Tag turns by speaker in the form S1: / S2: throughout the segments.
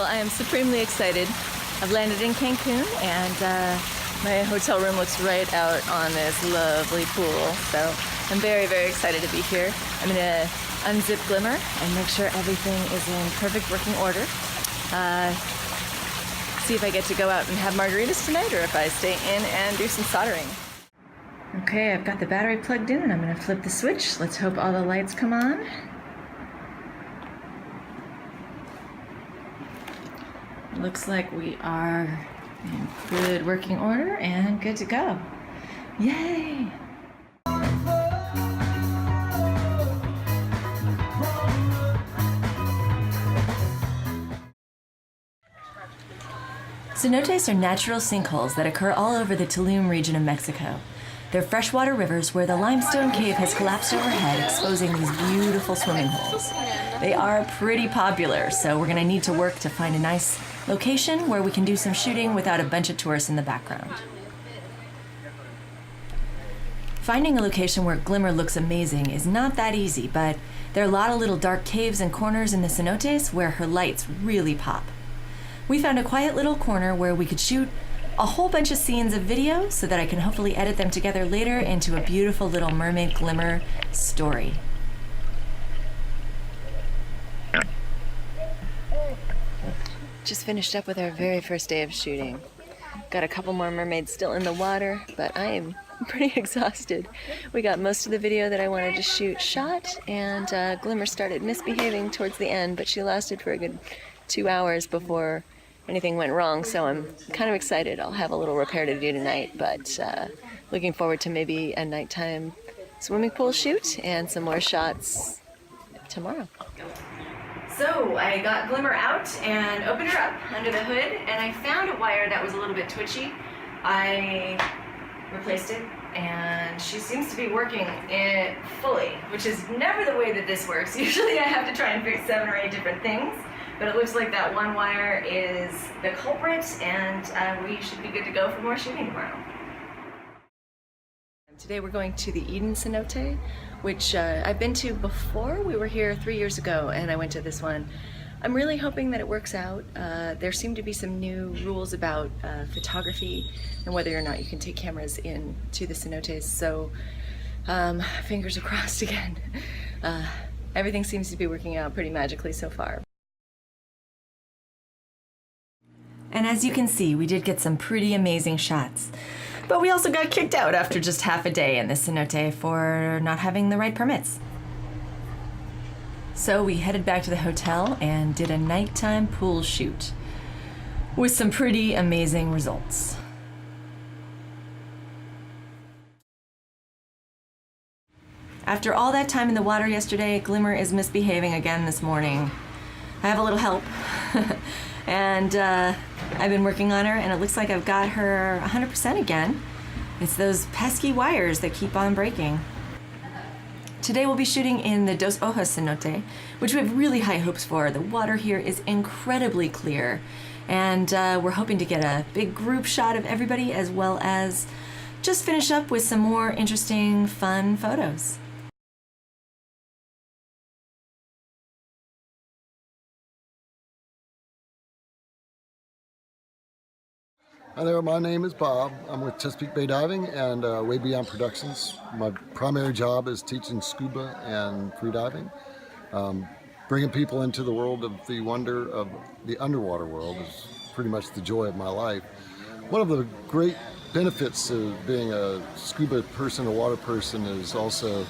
S1: Well, I am supremely excited. I've landed in Cancun, and my hotel room looks right out on this lovely pool. So I'm very, very excited to be here. I'm gonna unzip Glimmer and make sure everything is in perfect working order. See if I get to go out and have margaritas tonight, or if I stay in and do some soldering. Okay, I've got the battery plugged in, and I'm gonna flip the switch. Let's hope all the lights come on. Looks like we are in good working order and good to go. Yay! Cenotes are natural sinkholes that occur all over the Tulum region of Mexico. They're freshwater rivers where the limestone cave has collapsed overhead, exposing these beautiful swimming holes. They are pretty popular, so we're gonna need to work to find a nice location where we can do some shooting without a bunch of tourists in the background. Finding a location where Glimmer looks amazing is not that easy, but there are a lot of little dark caves and corners in the cenotes where her lights really pop. We found a quiet little corner where we could shoot a whole bunch of scenes of video so that I can hopefully edit them together later into a beautiful little Mermaid Glimmer story. Just finished up with our very first day of shooting. Got a couple more mermaids still in the water, but I am pretty exhausted. We got most of the video that I wanted to shoot shot, and Glimmer started misbehaving towards the end, but she lasted for a good 2 hours before anything went wrong, so I'm kind of excited. I'll have a little repair to do tonight, but looking forward to maybe a nighttime swimming pool shoot and some more shots tomorrow. So I got Glimmer out and opened her up under the hood, and I found a wire that was a little bit twitchy. I replaced it, and she seems to be working it fully, which is never the way that this works. Usually I have to try and fix 7 or 8 different things, but it looks like that one wire is the culprit, and we should be good to go for more shooting tomorrow. Today we're going to the Eden cenote, which I've been to before. We were here 3 years ago, and I went to this one. I'm really hoping that it works out. There seem to be some new rules about photography and whether or not you can take cameras in to the cenotes, so fingers are crossed again. Everything seems to be working out pretty magically so far. And as you can see, we did get some pretty amazing shots. But we also got kicked out after just half a day in the cenote for not having the right permits. So we headed back to the hotel and did a nighttime pool shoot with some pretty amazing results. After all that time in the water yesterday, Glimmer is misbehaving again this morning. I have a little help. And I've been working on her, and it looks like I've got her 100% again. It's those pesky wires that keep on breaking. Today we'll be shooting in the Dos Ojos cenote, which we have really high hopes for. The water here is incredibly clear, and we're hoping to get a big group shot of everybody, as well as just finish up with some more interesting, fun photos.
S2: Hi there, my name is Bob. I'm with Chesapeake Bay Diving and Way Beyond Productions. My primary job is teaching scuba and free diving. Bringing people into the world of the wonder of the underwater world is pretty much the joy of my life. One of the great benefits of being a scuba person, a water person, is also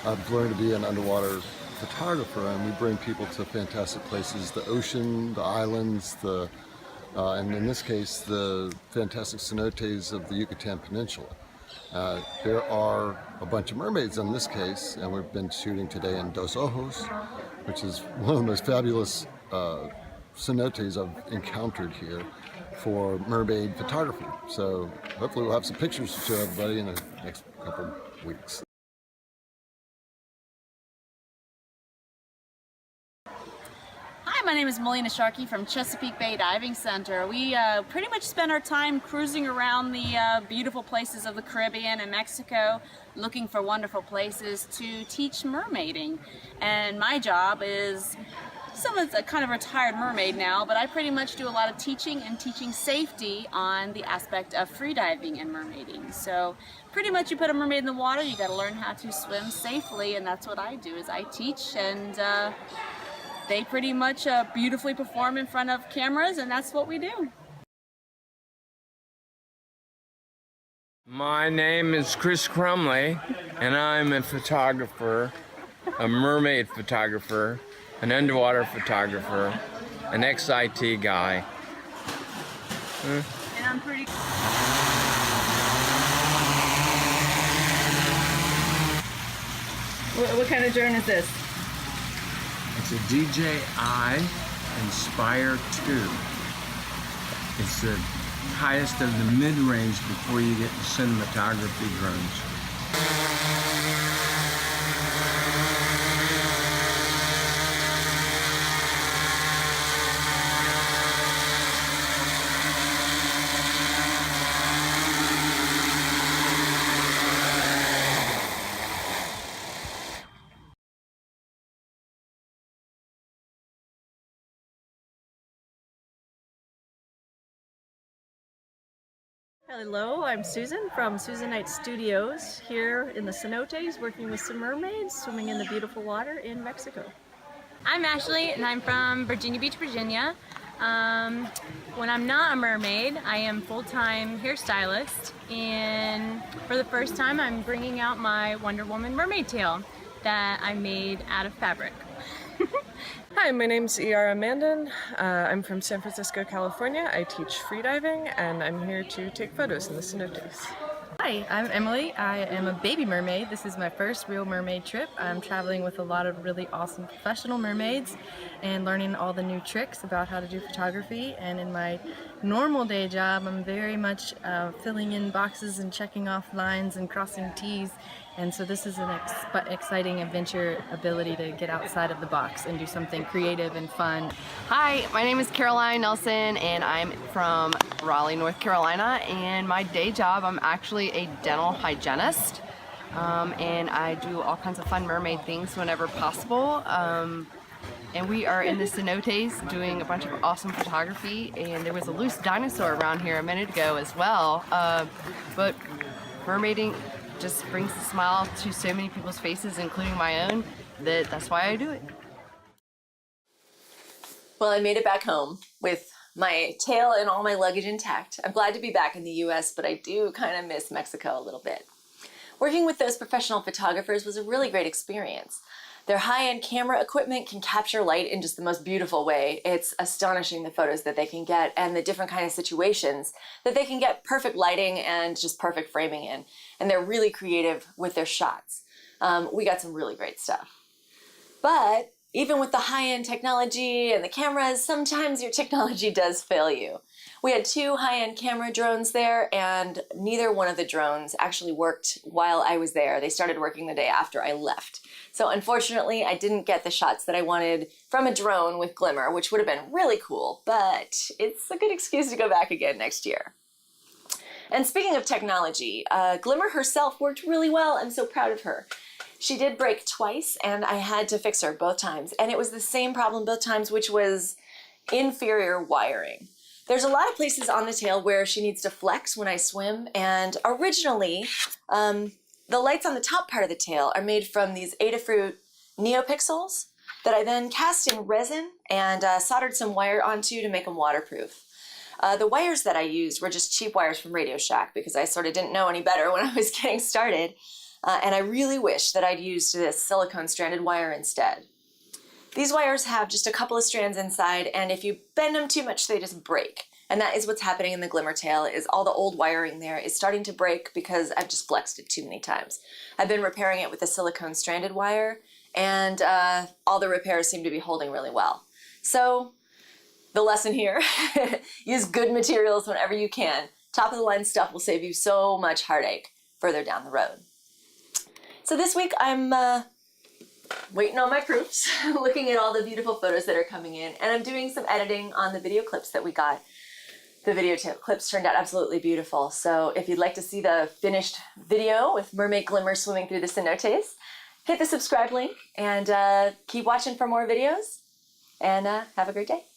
S2: I've learned to be an underwater photographer, and we bring people to fantastic places, the ocean, the islands, and in this case, the fantastic cenotes of the Yucatan Peninsula. There are a bunch of mermaids in this case, and we've been shooting today in Dos Ojos, which is one of the most fabulous cenotes I've encountered here for mermaid photography. So hopefully we'll have some pictures to show everybody in the next couple of weeks.
S3: Hi, my name is Melina Sharkey from Chesapeake Bay Diving Center. We pretty much spend our time cruising around the beautiful places of the Caribbean and Mexico, looking for wonderful places to teach mermaiding. And my job is someone's a kind of retired mermaid now, but I pretty much do a lot of teaching and teaching safety on the aspect of freediving and mermaiding. So pretty much you put a mermaid in the water, you got to learn how to swim safely, and that's what I do, is I teach, and they pretty much beautifully perform in front of cameras, and that's what we do.
S4: My name is Chris Crumley, and I'm a photographer, a mermaid photographer, an underwater photographer, an ex-IT guy.
S3: And I'm pretty...
S1: What kind of drone is this?
S4: It's a DJI Inspire 2. It's the highest of the mid-range before you get to cinematography drones.
S5: Hello, I'm Susan from Susanite Studios here in the cenotes working with some mermaids swimming in the beautiful water in Mexico.
S6: I'm Ashley and I'm from Virginia Beach, Virginia. When I'm not a mermaid, I am full-time hairstylist, and for the first time I'm bringing out my Wonder Woman mermaid tail that I made out of fabric.
S7: Hi, my name's Iara Mandan. I'm from San Francisco, California. I teach freediving, and I'm here to take photos in the cenotes.
S8: Hi, I'm Emily. I am a baby mermaid. This is my first real mermaid trip. I'm traveling with a lot of really awesome professional mermaids and learning all the new tricks about how to do photography. And in my normal day job, I'm very much filling in boxes and checking off lines and crossing T's. And so this is an exciting adventure ability to get outside of the box and do something creative and fun.
S9: Hi, my name is Caroline Nelson and I'm from Raleigh, North Carolina, and my day job, I'm actually a dental hygienist, and I do all kinds of fun mermaid things whenever possible. And we are in the cenotes doing a bunch of awesome photography, and there was a loose dinosaur around here a minute ago as well, but mermaiding just brings a smile to so many people's faces, including my own, that's why I do it.
S1: Well, I made it back home with my tail and all my luggage intact. I'm glad to be back in the US, but I do kind of miss Mexico a little bit. Working with those professional photographers was a really great experience. Their high-end camera equipment can capture light in just the most beautiful way. It's astonishing the photos that they can get and the different kind of situations that they can get perfect lighting and just perfect framing in. And they're really creative with their shots. We got some really great stuff. But even with the high-end technology and the cameras, sometimes your technology does fail you. We had 2 high-end camera drones there, and neither one of the drones actually worked while I was there. They started working the day after I left. So unfortunately, I didn't get the shots that I wanted from a drone with Glimmer, which would have been really cool, but it's a good excuse to go back again next year. And speaking of technology, Glimmer herself worked really well. I'm so proud of her. She did break twice, and I had to fix her both times. And it was the same problem both times, which was inferior wiring. There's a lot of places on the tail where she needs to flex when I swim, and originally, the lights on the top part of the tail are made from these Adafruit NeoPixels that I then cast in resin and soldered some wire onto to make them waterproof. The wires that I used were just cheap wires from Radio Shack because I sort of didn't know any better when I was getting started, and I really wish that I'd used this silicone stranded wire instead. These wires have just a couple of strands inside, and if you bend them too much, they just break. And that is what's happening in the Glimmer tail, is all the old wiring there is starting to break because I've just flexed it too many times. I've been repairing it with a silicone stranded wire, and all the repairs seem to be holding really well. So the lesson here, use good materials whenever you can. Top of the line stuff will save you so much heartache further down the road. So this week I'm waiting on my proofs, looking at all the beautiful photos that are coming in, and I'm doing some editing on the video clips that we got. The video clips turned out absolutely beautiful, so if you'd like to see the finished video with Mermaid Glimmer swimming through the cenotes, hit the subscribe link and keep watching for more videos. and have a great day.